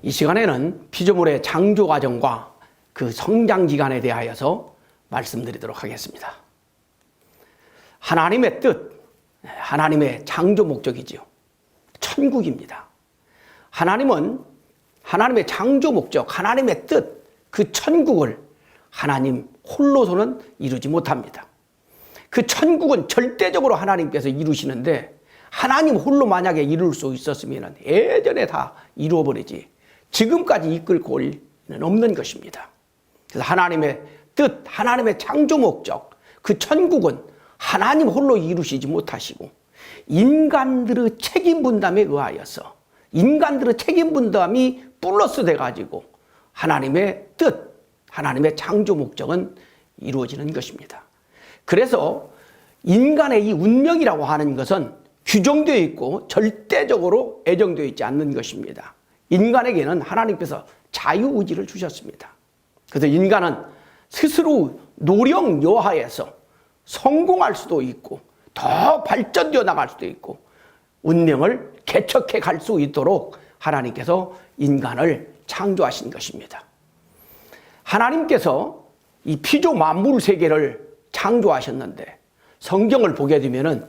이 시간에는 피조물의 창조 과정과 그 성장 기간에 대하여서 말씀드리도록 하겠습니다. 하나님의 뜻, 하나님의 창조 목적이지요. 천국입니다. 하나님은 하나님의 창조 목적, 하나님의 뜻, 그 천국을 하나님 홀로서는 이루지 못합니다. 그 천국은 절대적으로 하나님께서 이루시는데 하나님 홀로 만약에 이룰 수 있었으면 예전에 다 이루어버리지 지금까지 이끌고 올 리는 없는 것입니다. 그래서 하나님의 뜻, 하나님의 창조 목적, 그 천국은 하나님 홀로 이루시지 못하시고 인간들의 책임 분담에 의하여서 인간들의 책임 분담이 플러스 돼가지고 하나님의 뜻, 하나님의 창조 목적은 이루어지는 것입니다. 그래서 인간의 이 운명이라고 하는 것은 규정되어 있고 절대적으로 애정되어 있지 않는 것입니다. 인간에게는 하나님께서 자유의지를 주셨습니다. 그래서 인간은 스스로 노력 여하에서 성공할 수도 있고 더 발전되어 나갈 수도 있고 운명을 개척해 갈 수 있도록 하나님께서 인간을 창조하신 것입니다. 하나님께서 이 피조 만물 세계를 창조하셨는데 성경을 보게 되면은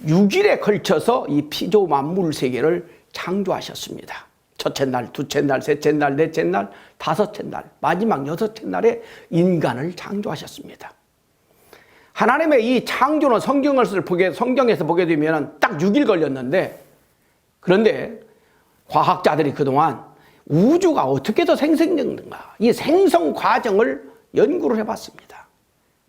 6일에 걸쳐서 이 피조 만물 세계를 창조하셨습니다. 첫째 날, 둘째 날, 셋째 날, 넷째 날, 다섯째 날, 마지막 여섯째 날에 인간을 창조하셨습니다. 하나님의 이 창조는 성경에서 보게 되면 딱 6일 걸렸는데 그런데 과학자들이 그동안 우주가 어떻게 더 생성되는가 이 생성 과정을 연구를 해봤습니다.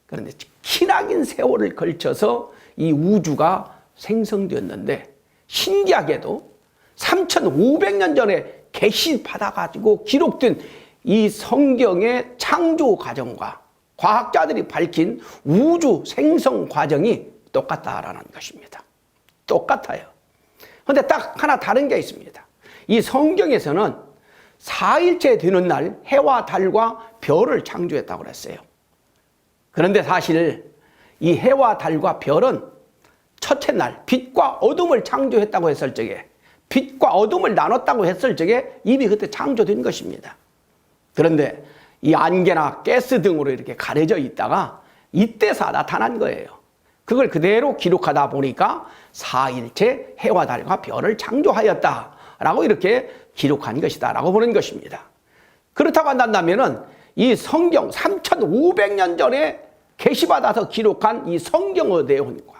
그런데 기나긴 세월을 걸쳐서 이 우주가 생성되었는데 신기하게도 3,500년 전에 계시받아가지고 기록된 이 성경의 창조 과정과 과학자들이 밝힌 우주 생성 과정이 똑같다라는 것입니다. 똑같아요. 그런데 딱 하나 다른 게 있습니다. 이 성경에서는 4일째 되는 날 해와 달과 별을 창조했다고 그랬어요. 그런데 사실 이 해와 달과 별은 첫째 날 빛과 어둠을 창조했다고 했을 적에 빛과 어둠을 나눴다고 했을 적에 이미 그때 창조된 것입니다. 그런데 이 안개나 가스 등으로 이렇게 가려져 있다가 이때서 나타난 거예요. 그걸 그대로 기록하다 보니까 4일째 해와 달과 별을 창조하였다라고 이렇게 기록한 것이다 라고 보는 것입니다. 그렇다고 한다면 이 성경 3,500년 전에 계시받아서 기록한 이 성경의 내용과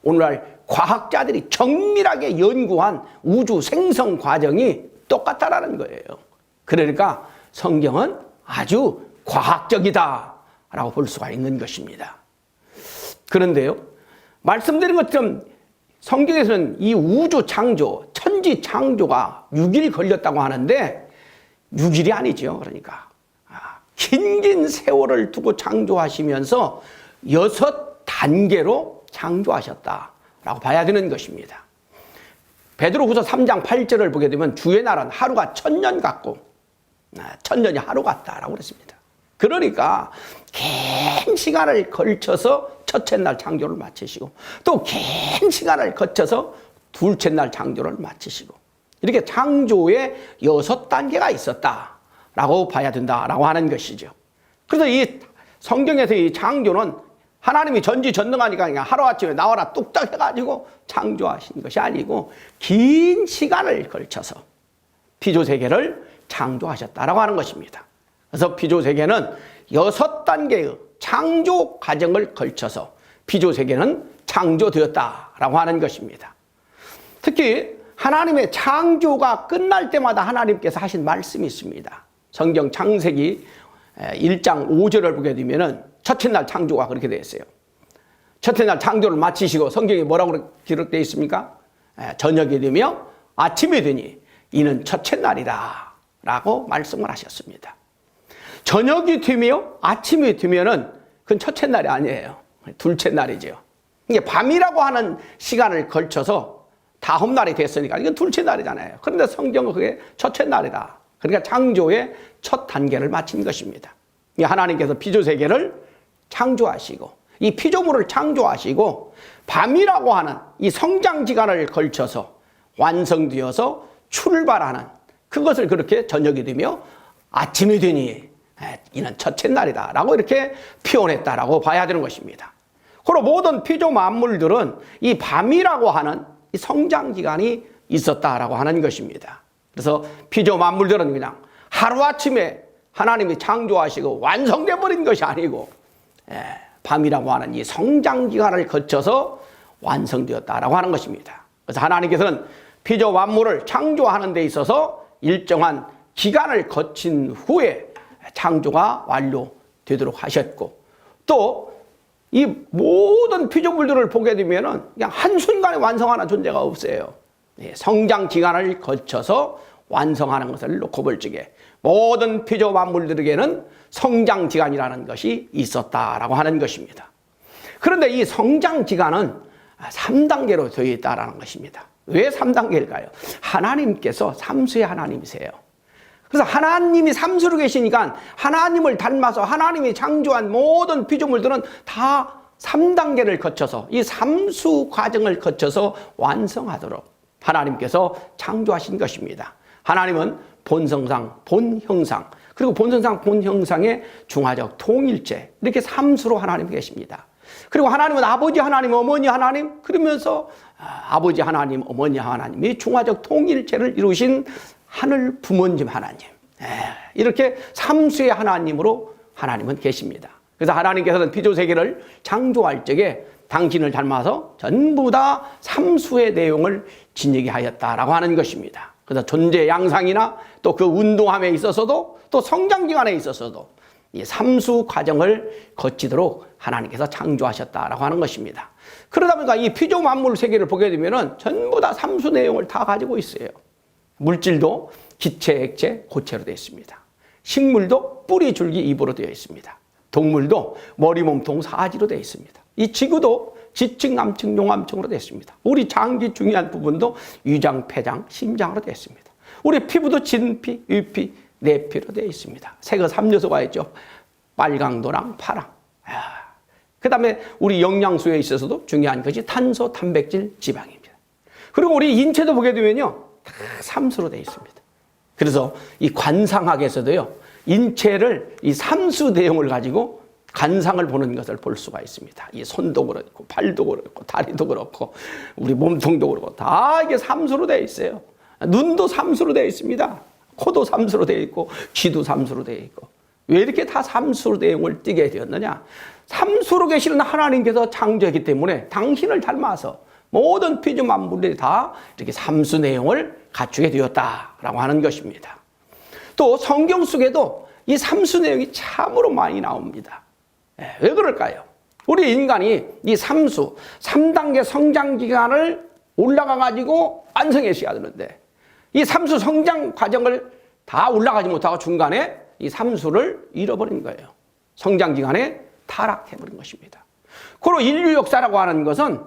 오늘날 과학자들이 정밀하게 연구한 우주 생성 과정이 똑같다라는 거예요. 그러니까 성경은 아주 과학적이다라고 볼 수가 있는 것입니다. 그런데요, 말씀드린 것처럼 성경에서는 이 우주 창조, 천지 창조가 6일 걸렸다고 하는데 6일이 아니죠. 그러니까 긴 세월을 두고 창조하시면서 6단계로 창조하셨다라고 봐야 되는 것입니다. 베드로후서 3장 8절을 보게 되면 주의 날은 하루가 1000년 같고 1000년이 하루 같다라고 그랬습니다. 그러니까 긴 시간을 걸쳐서 첫째 날 창조를 마치시고 또 긴 시간을 거쳐서 둘째 날 창조를 마치시고 이렇게 창조에 6단계가 있었다라고 봐야 된다라고 하는 것이죠. 그래서 이 성경에서 이 창조는 하나님이 전지전능하니까 그냥 하루아침에 나와라 뚝딱 해가지고 창조하신 것이 아니고 긴 시간을 걸쳐서 피조세계를 창조하셨다라고 하는 것입니다. 그래서 피조세계는 6단계의 창조 과정을 걸쳐서 피조세계는 창조되었다라고 하는 것입니다. 특히 하나님의 창조가 끝날 때마다 하나님께서 하신 말씀이 있습니다. 성경 창세기 1장 5절을 보게 되면 첫째 날 창조가 그렇게 되어 있어요. 첫째 날 창조를 마치시고 성경에 뭐라고 기록되어 있습니까? 저녁이 되며 아침이 되니 이는 첫째 날이다 라고 말씀을 하셨습니다. 저녁이 되며 아침이 되면은 그건 첫째 날이 아니에요. 둘째 날이죠. 이게 밤이라고 하는 시간을 걸쳐서 다음 날이 됐으니까 이건 둘째 날이잖아요. 그런데 성경은 그게 첫째 날이다. 그러니까 창조의 첫 단계를 마친 것입니다. 하나님께서 피조세계를 창조하시고 이 피조물을 창조하시고 밤이라고 하는 이 성장 기간을 걸쳐서 완성되어서 출발하는 그것을 그렇게 저녁이 되며 아침이 되니 이는 첫째 날이다라고 이렇게 표현했다라고 봐야 되는 것입니다. 그리고 모든 피조 만물들은 이 밤이라고 하는 이 성장 기간이 있었다라고 하는 것입니다. 그래서 피조 만물들은 그냥 하루아침에 하나님이 창조하시고 완성돼 버린 것이 아니고 밤이라고 하는 이 성장 기간을 거쳐서 완성되었다라고 하는 것입니다. 그래서 하나님께서는 피조 만물을 창조하는 데 있어서 일정한 기간을 거친 후에 창조가 완료되도록 하셨고, 또 이 모든 피조물들을 보게 되면은 그냥 한순간에 완성하는 존재가 없어요. 성장 기간을 거쳐서 완성하는 것을 놓고 볼 적에 모든 피조 만물들에게는 성장 기간이라는 것이 있었다라고 하는 것입니다. 그런데 이 성장 기간은 3단계로 되어 있다라는 것입니다. 왜 3단계일까요? 하나님께서 삼수의 하나님이세요. 그래서 하나님이 삼수로 계시니까 하나님을 닮아서 하나님이 창조한 모든 피조물들은 다 3단계를 거쳐서 이 삼수 과정을 거쳐서 완성하도록 하나님께서 창조하신 것입니다. 하나님은 본성상, 본형상, 그리고 본성상, 본형상의 중화적 통일체, 이렇게 삼수로 하나님 계십니다. 그리고 하나님은 아버지 하나님, 어머니 하나님, 그러면서 아버지 하나님, 어머니 하나님이 중화적 통일체를 이루신 하늘 부모님 하나님, 이렇게 삼수의 하나님으로 하나님은 계십니다. 그래서 하나님께서는 피조세계를 창조할 적에 당신을 닮아서 전부 다 삼수의 내용을 지니게 하였다라고 하는 것입니다. 그래서 존재 양상이나 또 그 운동함에 있어서도 또 성장기간에 있어서도 이 삼수 과정을 거치도록 하나님께서 창조하셨다라고 하는 것입니다. 그러다 보니까 이 피조 만물 세계를 보게 되면은 전부 다 삼수 내용을 다 가지고 있어요. 물질도 기체, 액체, 고체로 되어 있습니다. 식물도 뿌리, 줄기, 잎으로 되어 있습니다. 동물도 머리, 몸통, 사지로 되어 있습니다. 이 지구도 지층, 남층, 용암층으로 되어 있습니다. 우리 장기 중요한 부분도 위장, 폐장, 심장으로 되어 있습니다. 우리 피부도 진피, 위피, 내피로 되어 있습니다. 색은 3요소가 있죠. 빨강, 노랑, 파랑. 그 다음에 우리 영양소에 있어서도 중요한 것이 탄소, 단백질, 지방입니다. 그리고 우리 인체도 보게 되면요, 다 삼수로 되어 있습니다. 그래서 이 관상학에서도요, 인체를 이 삼수 내용을 가지고 관상을 보는 것을 볼 수가 있습니다. 이 손도 그렇고, 팔도 그렇고, 다리도 그렇고, 우리 몸통도 그렇고, 다 이게 삼수로 되어 있어요. 눈도 삼수로 되어 있습니다. 코도 삼수로 되어 있고, 귀도 삼수로 되어 있고. 왜 이렇게 다 삼수 내용을 띠게 되었느냐? 삼수로 계시는 하나님께서 창조했기 때문에 당신을 닮아서 모든 피조 만물들이 다 이렇게 삼수 내용을 갖추게 되었다라고 하는 것입니다. 또 성경 속에도 이 삼수 내용이 참으로 많이 나옵니다. 왜 그럴까요? 우리 인간이 이 삼수, 3단계 성장 기간을 올라가 가지고 완성해 줘야 되는데 이 삼수 성장 과정을 다 올라가지 못하고 중간에 이 삼수를 잃어버린 거예요. 성장 기간에 타락해버린 것입니다. 그리고 인류 역사라고 하는 것은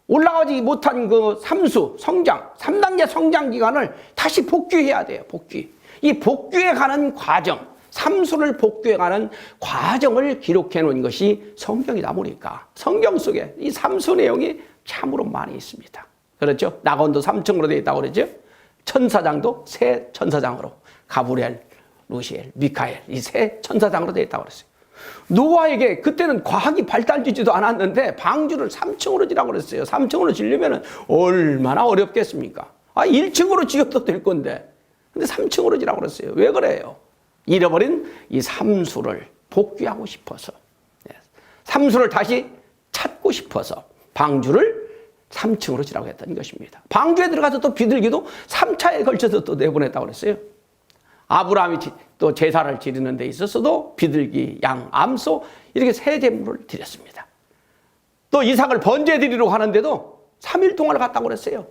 올라가지 못한 그 삼수, 성장, 3단계 성장 기간을 다시 복귀해야 돼요. 복귀. 이 복귀해 가는 과정, 삼수를 복귀해 가는 과정을 기록해 놓은 것이 성경이다 보니까 성경 속에 이 삼수 내용이 참으로 많이 있습니다. 그렇죠? 낙원도 3층으로 되어 있다고 그러죠? 천사장도 세 천사장으로, 가브리엘, 루시엘, 미카엘, 이 세 천사장으로 되어 있다고 그랬어요. 노아에게 그때는 과학이 발달되지도 않았는데 방주를 3층으로 지라고 그랬어요. 3층으로 지려면 얼마나 어렵겠습니까? 1층으로 지어도 될 건데. 근데 3층으로 지라고 그랬어요. 왜 그래요? 잃어버린 이 삼수를 복귀하고 싶어서, 삼수를 다시 찾고 싶어서 방주를 3층으로 지라고 했던 것입니다. 방주에 들어가서 또 비둘기도 3차에 걸쳐서 또 내보냈다고 그랬어요. 아브라함이 또 제사를 지르는 데 있어서도 비둘기, 양, 암소 이렇게 세 제물을 드렸습니다. 또 이삭을 번제 드리려고 하는데도 3일 동안을 갔다고 그랬어요.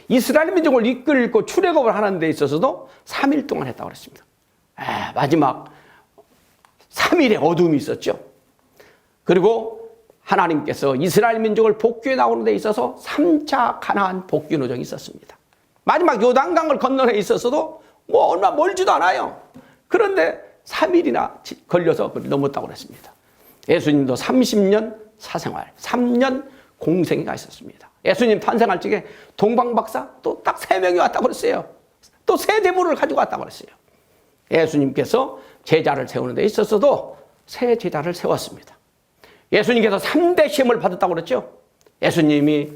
이스라엘 민족을 이끌고 출애굽을 하는 데 있어서도 3일 동안 했다고 그랬습니다. 마지막 3일의 어둠이 있었죠. 그리고 하나님께서 이스라엘 민족을 복귀해 나오는 데 있어서 3차 가나안 복귀 노정이 있었습니다. 마지막 요단강을 건너에 있어서도 뭐 얼마 멀지도 않아요. 그런데 3일이나 걸려서 넘었다고 그랬습니다. 예수님도 30년 사생활, 3년 공생애가 있었습니다. 예수님 탄생할 적에 동방박사 또 딱 3명이 왔다고 그랬어요. 또 새 제물을 가지고 왔다고 그랬어요. 예수님께서 제자를 세우는 데 있어서도 새 제자를 세웠습니다. 예수님께서 3대 시험을 받았다고 그랬죠. 예수님이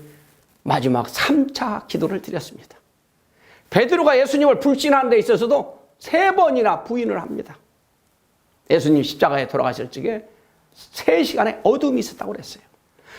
마지막 3차 기도를 드렸습니다. 베드로가 예수님을 불신하는 데 있어서도 3번이나 부인을 합니다. 예수님 십자가에 돌아가실 적에 3시간의 어둠이 있었다고 그랬어요.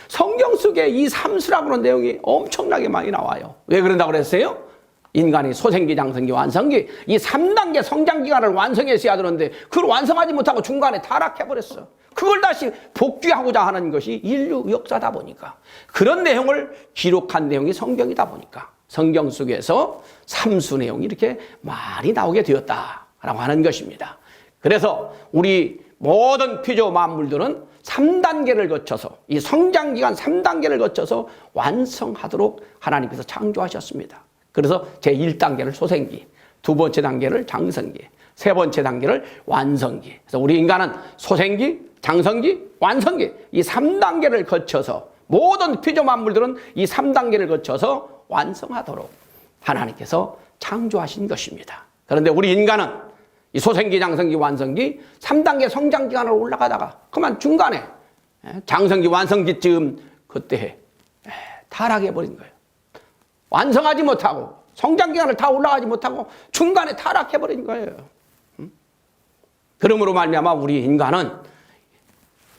성경 속에 이 삼수라고 하는 내용이 엄청나게 많이 나와요. 왜 그런다고 그랬어요? 인간이 소생기, 장성기, 완성기 이 3단계 성장기간을 완성했어야 되는데 그걸 완성하지 못하고 중간에 타락해버렸어. 그걸 다시 복귀하고자 하는 것이 인류 역사다 보니까 그런 내용을 기록한 내용이 성경이다 보니까 성경 속에서 삼수 내용이 이렇게 많이 나오게 되었다라고 하는 것입니다. 그래서 우리 모든 피조 만물들은 3단계를 거쳐서 이 성장기간 3단계를 거쳐서 완성하도록 하나님께서 창조하셨습니다. 그래서 제1단계를 소생기, 두 번째 단계를 장성기, 세 번째 단계를 완성기. 그래서 우리 인간은 소생기, 장성기, 완성기 이 3단계를 거쳐서 모든 피조 만물들은 이 3단계를 거쳐서 완성하도록 하나님께서 창조하신 것입니다. 그런데 우리 인간은 이 소생기, 장성기, 완성기 3단계 성장기간을 올라가다가 그만 중간에 장성기, 완성기쯤 그때 타락해버린 거예요. 완성하지 못하고 성장기간을 다 올라가지 못하고 중간에 타락해버린 거예요. 그러므로 말미암아 우리 인간은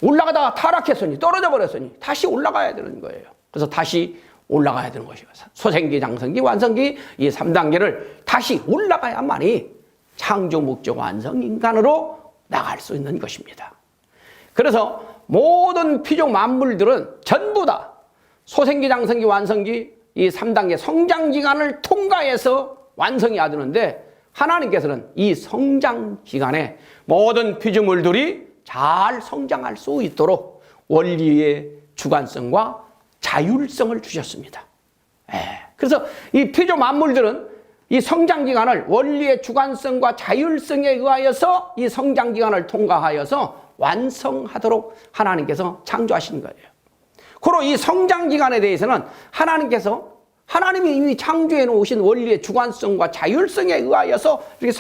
올라가다가 타락했으니 떨어져 버렸으니 다시 올라가야 되는 거예요. 그래서 다시 올라가야 되는 것이에요. 소생기, 장성기, 완성기 이 3단계를 다시 올라가야만이 창조 목적 완성 인간으로 나갈 수 있는 것입니다. 그래서 모든 피조 만물들은 전부 다 소생기, 장성기, 완성기 이 3단계 성장기간을 통과해서 완성해야 되는데 하나님께서는 이 성장기간에 모든 피조물들이 잘 성장할 수 있도록 원리의 주관성과 자율성을 주셨습니다. 그래서 이 피조 만물들은 이 성장기간을 원리의 주관성과 자율성에 의하여서 이 성장기간을 통과하여서 완성하도록 하나님께서 창조하신 거예요. 그리고 이 성장기간에 대해서는 하나님이 이미 창조해 놓으신 원리의 주관성과 자율성에 의하여서 이렇게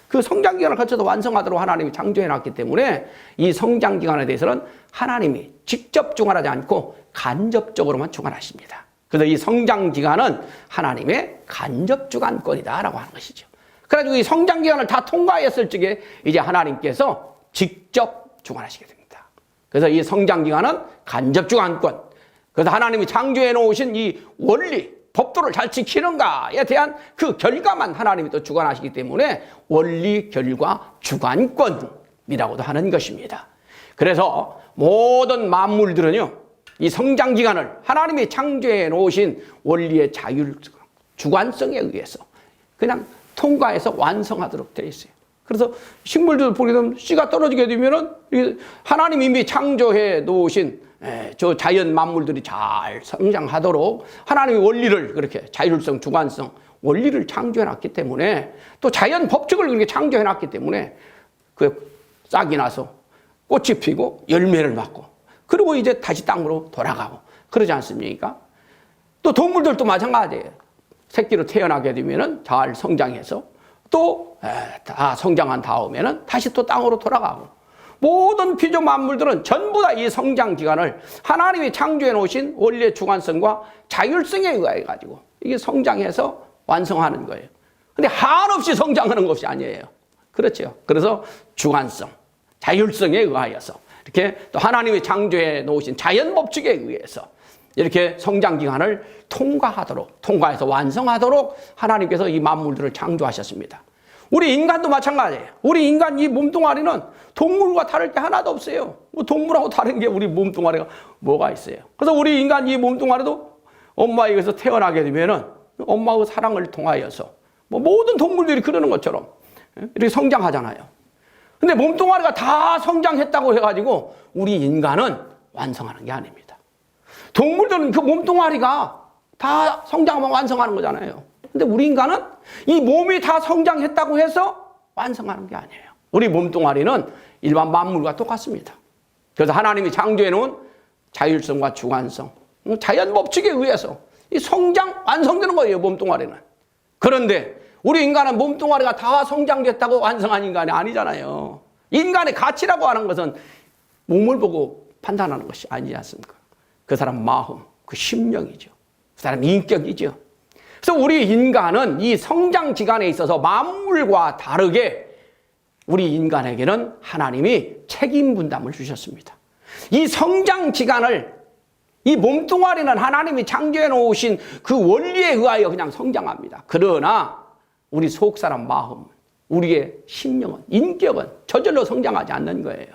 그 성장기간을 거쳐서 완성하도록 하나님이 창조해 놨기 때문에 이 성장기간에 대해서는 하나님이 직접 주관하지 않고 간접적으로만 주관하십니다. 그래서 이 성장기간은 하나님의 간접 주관권이다라고 하는 것이죠. 그래가지고 이 성장기간을 다 통과했을 적에 이제 하나님께서 직접 주관하시게 됩니다. 그래서 이 성장기간은 간접 주관권. 그래서 하나님이 창조해 놓으신 이 원리, 법도를 잘 지키는가에 대한 그 결과만 하나님이 또 주관하시기 때문에 원리, 결과, 주관권이라고도 하는 것입니다. 그래서 모든 만물들은요, 이 성장기간을 하나님이 창조해 놓으신 원리의 주관성에 의해서 그냥 통과해서 완성하도록 되어 있어요. 그래서 식물들 보게 되면 씨가 떨어지게 되면은 하나님이 이미 창조해 놓으신 저 자연 만물들이 잘 성장하도록 하나님의 원리를 그렇게 자율성, 주관성, 원리를 창조해 놨기 때문에 또 자연 법칙을 그렇게 창조해 놨기 때문에 그 싹이 나서 꽃이 피고 열매를 맺고 그리고 이제 다시 땅으로 돌아가고 그러지 않습니까? 또 동물들도 마찬가지예요. 새끼로 태어나게 되면은 잘 성장해서 또 다 성장한 다음에는 다시 또 땅으로 돌아가고 모든 피조 만물들은 전부 다 이 성장 기간을 하나님이 창조해 놓으신 원리의 주관성과 자율성에 의해 가지고 이게 성장해서 완성하는 거예요. 근데 한없이 성장하는 것이 아니에요. 그렇죠. 그래서 주관성, 자율성에 의하여서 이렇게 또 하나님이 창조해 놓으신 자연 법칙에 의해서 이렇게 성장 기간을 통과해서 완성하도록 하나님께서 이 만물들을 창조하셨습니다. 우리 인간도 마찬가지예요. 우리 인간 이 몸뚱아리는 동물과 다를 게 하나도 없어요. 뭐 동물하고 다른 게 우리 몸뚱아리가 뭐가 있어요. 그래서 우리 인간 이 몸뚱아리도 엄마에게서 태어나게 되면은 엄마의 사랑을 통하여서 뭐 모든 동물들이 그러는 것처럼 이렇게 성장하잖아요. 근데 몸뚱아리가 다 성장했다고 해가지고 우리 인간은 완성하는 게 아닙니다. 동물들은 그 몸뚱아리가 다 성장하면 완성하는 거잖아요. 근데 우리 인간은 이 몸이 다 성장했다고 해서 완성하는 게 아니에요. 우리 몸뚱아리는 일반 만물과 똑같습니다. 그래서 하나님이 창조해 놓은 자율성과 주관성, 자연 법칙에 의해서 이 완성되는 거예요, 몸뚱아리는. 그런데 우리 인간은 몸뚱아리가 다 성장됐다고 완성한 인간이 아니잖아요. 인간의 가치라고 하는 것은 몸을 보고 판단하는 것이 아니지 않습니까? 그 사람 마음, 그 심령이죠. 그 사람 인격이죠. 그래서 우리 인간은 이 성장 기간에 있어서 만물과 다르게 우리 인간에게는 하나님이 책임 분담을 주셨습니다. 이 성장 기간을, 이 몸뚱아리는 하나님이 창조해 놓으신 그 원리에 의하여 그냥 성장합니다. 그러나 우리 속사람 마음, 우리의 심령은, 인격은 저절로 성장하지 않는 거예요.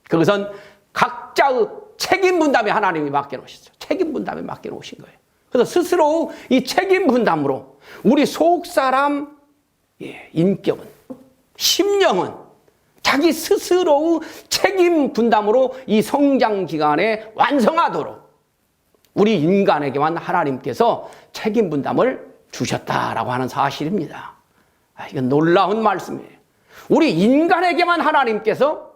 그것은 각자의 책임 분담에 하나님이 맡겨놓으셨어요. 책임 분담에 맡겨놓으신 거예요. 그래서 스스로 이 책임 분담으로 우리 속사람 인격은, 심령은 자기 스스로의 책임 분담으로 이 성장 기간에 완성하도록 우리 인간에게만 하나님께서 책임 분담을 주셨다라고 하는 사실입니다. 이건 놀라운 말씀이에요. 우리 인간에게만 하나님께서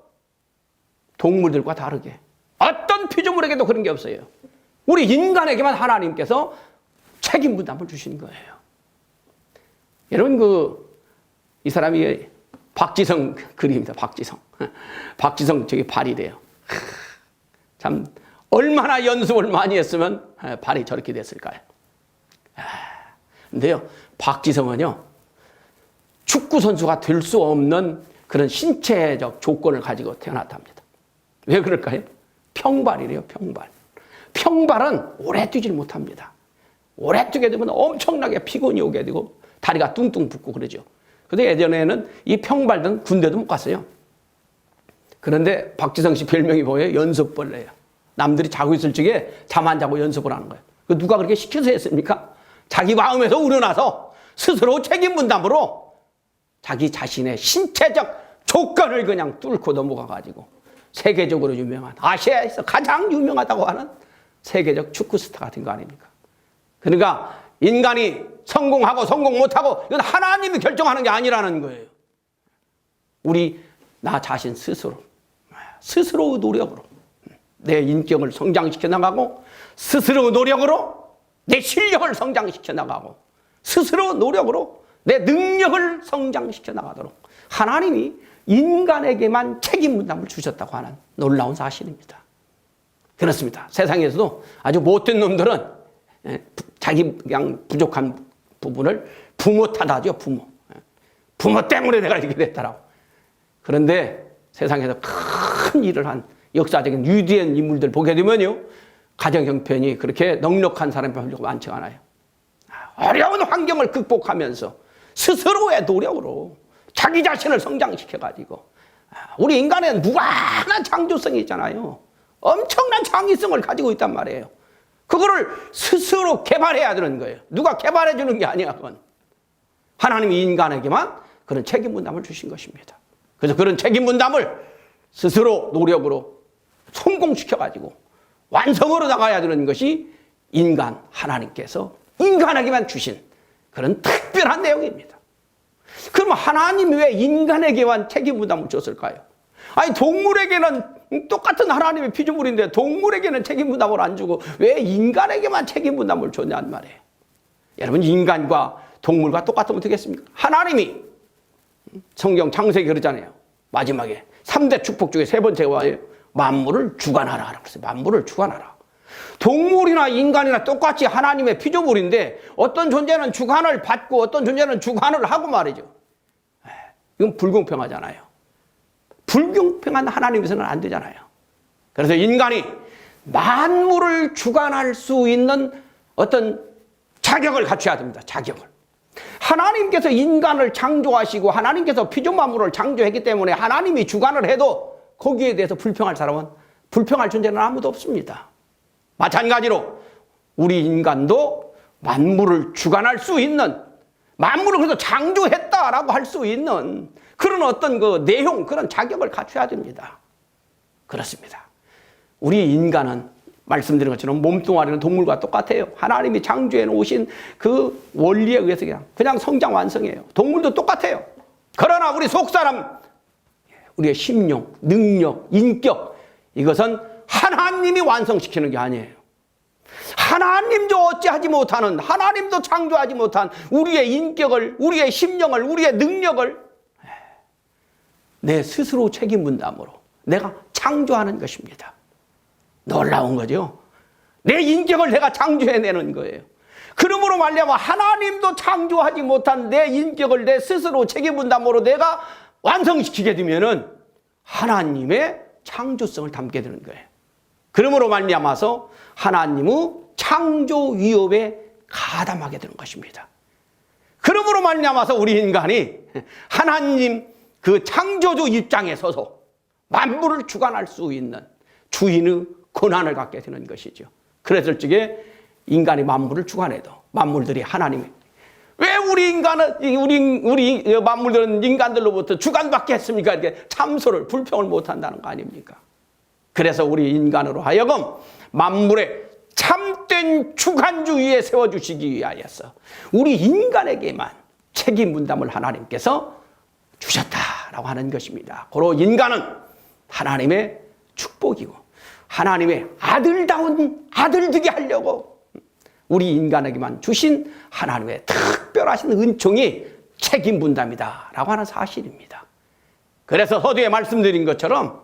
동물들과 다르게 어떤 피조물에게도 그런 게 없어요. 우리 인간에게만 하나님께서 책임 분담을 주신 거예요. 여러분 이 사람이 박지성 그림입니다. 박지성 저기 발이래요. 참 얼마나 연습을 많이 했으면 발이 저렇게 됐을까요? 근데요, 박지성은요, 축구 선수가 될 수 없는 그런 신체적 조건을 가지고 태어났답니다. 왜 그럴까요? 평발이래요, 평발. 평발은 오래 뛰질 못합니다. 오래 뛰게 되면 엄청나게 피곤이 오게 되고 다리가 뚱뚱 붓고 그러죠. 근데 예전에는 이 평발들은 군대도 못 갔어요. 그런데 박지성 씨 별명이 뭐예요? 연습벌레예요. 남들이 자고 있을 적에 잠 안 자고 연습을 하는 거예요. 누가 그렇게 시켜서 했습니까? 자기 마음에서 우러나서 스스로 책임 분담으로 자기 자신의 신체적 조건을 그냥 뚫고 넘어가가지고 세계적으로 유명한, 아시아에서 가장 유명하다고 하는 세계적 축구 스타가 된 거 아닙니까? 그러니까 인간이 성공하고 성공 못하고 이건 하나님이 결정하는 게 아니라는 거예요. 나 자신 스스로 노력으로 내 인격을 성장시켜 나가고, 스스로 노력으로 내 실력을 성장시켜 나가고, 스스로 노력으로 내 능력을 성장시켜 나가도록 하나님이 인간에게만 책임 분담을 주셨다고 하는 놀라운 사실입니다. 그렇습니다. 세상에서도 아주 못된 놈들은 자기 그냥 부족한 부분을 부모 탓하죠. 부모 때문에 내가 이렇게 됐다라고. 그런데 세상에서 큰 일을 한 역사적인 위대한 인물들 보게 되면요, 가정 형편이 그렇게 넉넉한 사람이 별로 많지 않아요. 어려운 환경을 극복하면서 스스로의 노력으로 자기 자신을 성장시켜가지고, 우리 인간에는 무한한 창조성이 있잖아요. 엄청난 창의성을 가지고 있단 말이에요. 그거를 스스로 개발해야 되는 거예요. 누가 개발해 주는 게 아니야, 그건. 하나님이 인간에게만 그런 책임 분담을 주신 것입니다. 그래서 그런 책임 분담을 스스로 노력으로 성공시켜가지고 완성으로 나가야 되는 것이 하나님께서 인간에게만 주신 그런 특별한 내용입니다. 그러면 하나님이 왜 인간에게만 책임 분담을 줬을까요? 아니, 동물에게는 똑같은 하나님의 피조물인데 동물에게는 책임 분담을 안 주고 왜 인간에게만 책임 분담을 줬냐는 말이에요. 여러분, 인간과 동물과 똑같으면 되겠습니까? 하나님이 성경 창세기 그러잖아요. 마지막에 3대 축복 중에 세 번째가 뭐예요? 만물을 주관하라. 그래서 만물을 주관하라. 동물이나 인간이나 똑같이 하나님의 피조물인데 어떤 존재는 주관을 받고 어떤 존재는 주관을 하고 말이죠. 이건 불공평하잖아요. 불공평한 하나님에서는 안 되잖아요. 그래서 인간이 만물을 주관할 수 있는 어떤 자격을 갖춰야 됩니다. 자격을. 하나님께서 인간을 창조하시고 하나님께서 피조 만물을 창조했기 때문에 하나님이 주관을 해도 거기에 대해서 불평할 존재는 아무도 없습니다. 마찬가지로 우리 인간도 만물을 주관할 수 있는, 만물을 그래도 창조했다라고 할 수 있는 그런 어떤 그 내용, 그런 자격을 갖춰야 됩니다. 그렇습니다. 우리 인간은 말씀드린 것처럼 몸뚱아리는 동물과 똑같아요. 하나님이 창조해 놓으신 그 원리에 의해서 그냥 성장 완성해요. 동물도 똑같아요. 그러나 우리 속사람, 우리의 심령, 능력, 인격, 이것은 하나님이 완성시키는 게 아니에요. 하나님도 어찌하지 못하는, 하나님도 창조하지 못한 우리의 인격을, 우리의 심령을, 우리의 능력을 내 스스로 책임 분담으로 내가 창조하는 것입니다. 놀라운 거죠. 내 인격을 내가 창조해내는 거예요. 그러므로 말미암아 하나님도 창조하지 못한 내 인격을 내 스스로 책임 분담으로 내가 완성시키게 되면은 하나님의 창조성을 담게 되는 거예요. 그러므로 말미암아서 하나님의 창조 위협에 가담하게 되는 것입니다. 그러므로 말미암아서 우리 인간이 하나님 그 창조주 입장에 서서 만물을 주관할 수 있는 주인의 권한을 갖게 되는 것이죠. 그랬을 적에 인간이 만물을 주관해도 만물들이 하나님의, 왜 우리 인간은 우리 만물들은 인간들로부터 주관받게 했습니까? 이렇게 참소를 불평을 못 한다는 거 아닙니까? 그래서 우리 인간으로 하여금 만물의 참된 주관주의에 세워주시기 위하여서 우리 인간에게만 책임 분담을 하나님께서 주셨다라고 하는 것입니다. 고로 인간은 하나님의 축복이고 하나님의 아들다운 아들 되게 하려고 우리 인간에게만 주신 하나님의 특별하신 은총이 책임 분담이다라고 하는 사실입니다. 그래서 서두에 말씀드린 것처럼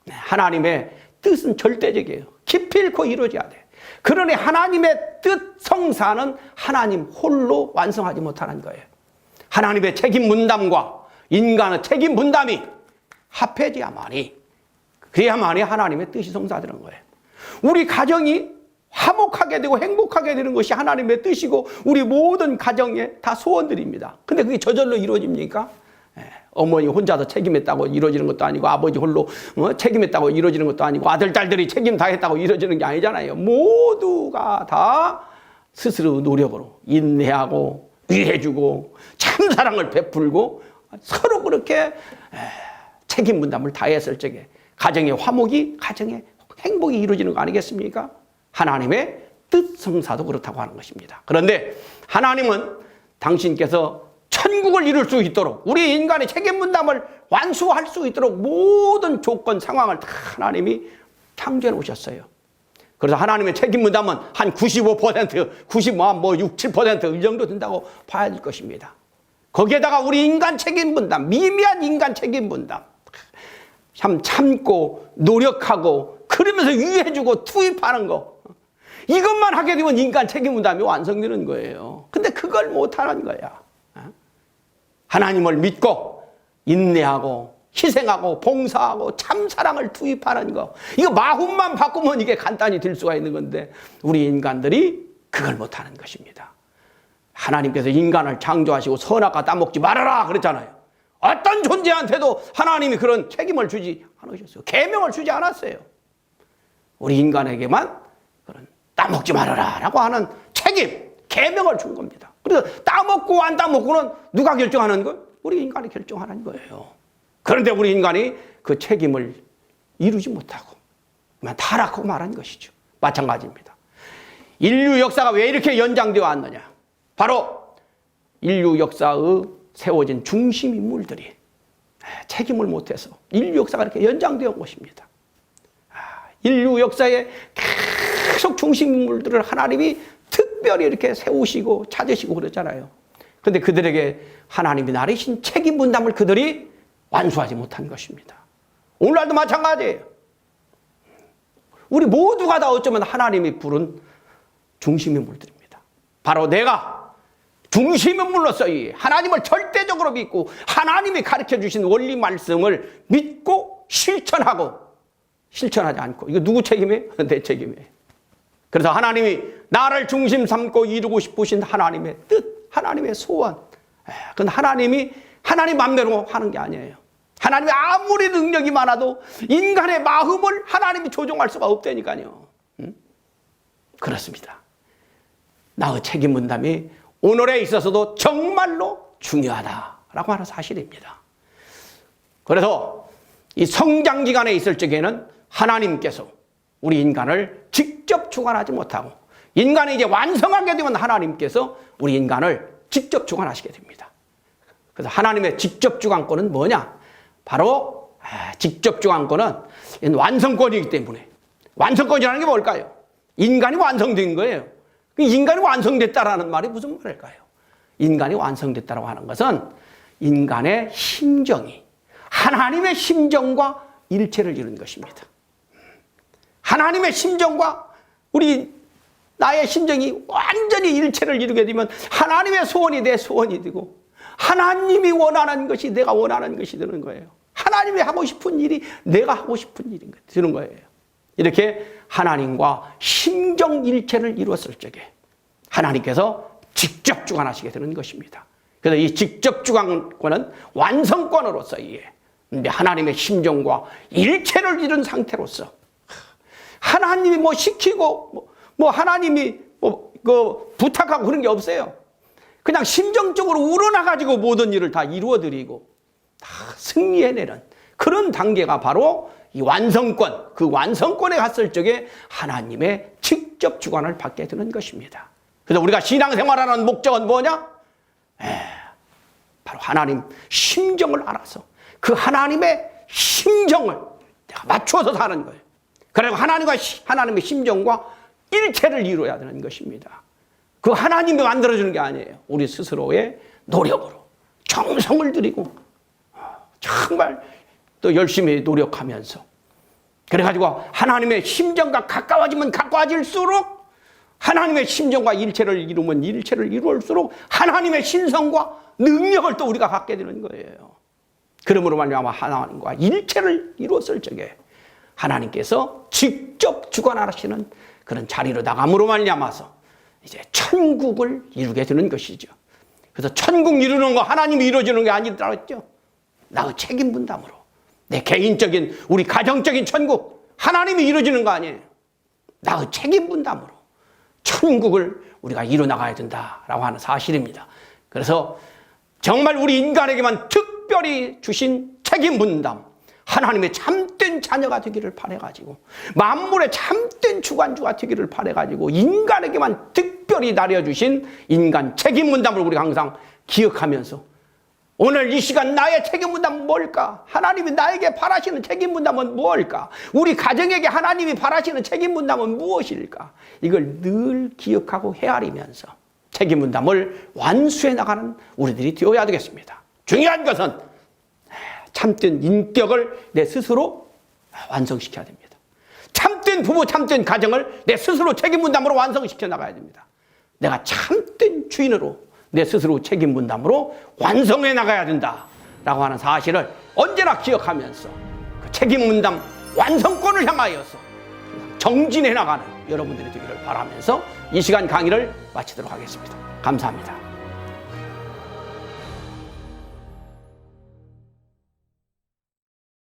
하나님의 뜻은 절대적이에요. 기필코 이루어져야 돼. 그러니 하나님의 뜻 성사는 하나님 홀로 완성하지 못하는 거예요. 하나님의 책임 분담과 인간의 책임 분담이 합해져야만이, 그래야만이 하나님의 뜻이 성사되는 거예요. 우리 가정이 화목하게 되고 행복하게 되는 것이 하나님의 뜻이고 우리 모든 가정에 다 소원들입니다. 근데 그게 저절로 이루어집니까? 어머니 혼자서 책임했다고 이루어지는 것도 아니고 아버지 홀로 책임했다고 이루어지는 것도 아니고 아들, 딸들이 책임 다했다고 이루어지는 게 아니잖아요. 모두가 다 스스로 노력으로 인내하고 위해주고 참사랑을 베풀고 서로 그렇게 책임 분담을 다했을 적에 가정의 화목이, 가정의 행복이 이루어지는 거 아니겠습니까? 하나님의 뜻 성사도 그렇다고 하는 것입니다. 그런데 하나님은 당신께서 천국을 이룰 수 있도록 우리 인간의 책임 분담을 완수할 수 있도록 모든 조건 상황을 다 하나님이 창조해 놓으셨어요. 그래서 하나님의 책임 분담은 한 95%, 6, 7% 이 정도 된다고 봐야 될 것입니다. 거기에다가 우리 인간 책임 분담, 미미한 인간 책임 분담, 참 참고 노력하고 그러면서 위해주고 투입하는 거, 이것만 하게 되면 인간 책임 분담이 완성되는 거예요. 근데 그걸 못하는 거야. 하나님을 믿고 인내하고 희생하고 봉사하고 참사랑을 투입하는 거, 이거 마음만 바꾸면 이게 간단히 될 수가 있는 건데 우리 인간들이 그걸 못하는 것입니다. 하나님께서 인간을 창조하시고 선악과 따먹지 말아라 그랬잖아요. 어떤 존재한테도 하나님이 그런 책임을 주지 않으셨어요. 계명을 주지 않았어요. 우리 인간에게만 그런 따먹지 말아라 라고 하는 책임, 계명을 준 겁니다. 그래서 따먹고 안 따먹고는 누가 결정하는 거예요? 우리 인간이 결정하는 거예요. 그런데 우리 인간이 그 책임을 이루지 못하고 그만 타락하고 말한 것이죠. 마찬가지입니다. 인류 역사가 왜 이렇게 연장되어 왔느냐? 바로 인류 역사의 세워진 중심 인물들이 책임을 못해서 인류 역사가 이렇게 연장되어 온 것입니다. 인류 역사에 계속 중심 인물들을 하나님이 특별히 이렇게 세우시고 찾으시고 그랬잖아요. 그런데 그들에게 하나님이 나르신 책임 분담을 그들이 완수하지 못한 것입니다. 오늘날도 마찬가지예요. 우리 모두가 다 어쩌면 하나님이 부른 중심 인물들입니다. 바로 내가 중심 인물로서 하나님을 절대적으로 믿고 하나님이 가르쳐 주신 원리 말씀을 믿고 실천하지 않고, 이거 누구 책임이에요? 내 책임이에요. 그래서 하나님이 나를 중심 삼고 이루고 싶으신 하나님의 뜻, 하나님의 소원, 그건 하나님 맘대로 하는 게 아니에요. 하나님이 아무리 능력이 많아도 인간의 마음을 하나님이 조종할 수가 없다니까요. 그렇습니다. 나의 책임 분담이 오늘에 있어서도 정말로 중요하다라고 하는 사실입니다. 그래서 이 성장 기간에 있을 적에는 하나님께서 우리 인간을 직접 주관하지 못하고 인간이 이제 완성하게 되면 하나님께서 우리 인간을 직접 주관하시게 됩니다. 그래서 하나님의 직접 주관권은 뭐냐? 바로 직접 주관권은 완성권이기 때문에, 완성권이라는 게 뭘까요? 인간이 완성된 거예요. 인간이 완성됐다라는 말이 무슨 말일까요? 인간이 완성됐다고 하는 것은 인간의 심정이 하나님의 심정과 일체를 이룬 것입니다. 하나님의 심정과 나의 심정이 완전히 일체를 이루게 되면 하나님의 소원이 내 소원이 되고 하나님이 원하는 것이 내가 원하는 것이 되는 거예요. 하나님이 하고 싶은 일이 내가 하고 싶은 일인 것 되는 거예요. 이렇게 하나님과 심정 일체를 이루었을 적에 하나님께서 직접 주관하시게 되는 것입니다. 그래서 이 직접 주관권은 완성권으로서 근데 하나님의 심정과 일체를 이룬 상태로서 하나님이 뭐 시키고 하나님이 부탁하고 그런 게 없어요. 그냥 심정적으로 우러나가지고 모든 일을 다 이루어드리고 다 승리해내는 그런 단계가 바로 이 완성권, 그 완성권에 갔을 적에 하나님의 직접 주관을 받게 되는 것입니다. 그래서 우리가 신앙생활하는 목적은 뭐냐? 바로 하나님 심정을 알아서 그 하나님의 심정을 내가 맞춰서 사는 거예요. 그리고 하나님의 심정과 일체를 이루어야 되는 것입니다. 그 하나님이 만들어주는 게 아니에요. 우리 스스로의 노력으로 정성을 들이고 정말 또 열심히 노력하면서 그래가지고 하나님의 심정과 가까워지면 가까워질수록 하나님의 심정과 일체를 이루면 일체를 이루올수록 하나님의 신성과 능력을 또 우리가 갖게 되는 거예요. 그러므로 말미암아 하나님과 일체를 이루었을 적에 하나님께서 직접 주관하시는 그런 자리로 나감으로 말미암아서 이제 천국을 이루게 되는 것이죠. 그래서 천국 이루는 거 하나님이 이루어주는 게 아니더라 했죠. 나의 책임 분담으로 내 개인적인 우리 가정적인 천국 하나님이 이루어주는 거 아니에요. 나의 책임 분담으로 천국을 우리가 이루어나가야 된다라고 하는 사실입니다. 그래서 정말 우리 인간에게만 특별히 주신 책임 분담 하나님의 참된 자녀가 되기를 바라가지고 만물의 참된 주관주가 되기를 바라가지고 인간에게만 특별히 나려주신 인간 책임 분담을 우리가 항상 기억하면서 오늘 이 시간 나의 책임 분담은 뭘까? 하나님이 나에게 바라시는 책임 분담은 무엇일까? 우리 가정에게 하나님이 바라시는 책임 분담은 무엇일까? 이걸 늘 기억하고 헤아리면서 책임 분담을 완수해 나가는 우리들이 되어야 되겠습니다. 중요한 것은 참된 인격을 내 스스로 완성시켜야 됩니다. 참된 부부, 참된 가정을 내 스스로 책임 분담으로 완성시켜 나가야 됩니다. 내가 참된 주인으로 내 스스로 책임 분담으로 완성해 나가야 된다라고 하는 사실을 언제나 기억하면서 그 책임 분담 완성권을 향하여서 정진해 나가는 여러분들이 되기를 바라면서 이 시간 강의를 마치도록 하겠습니다. 감사합니다.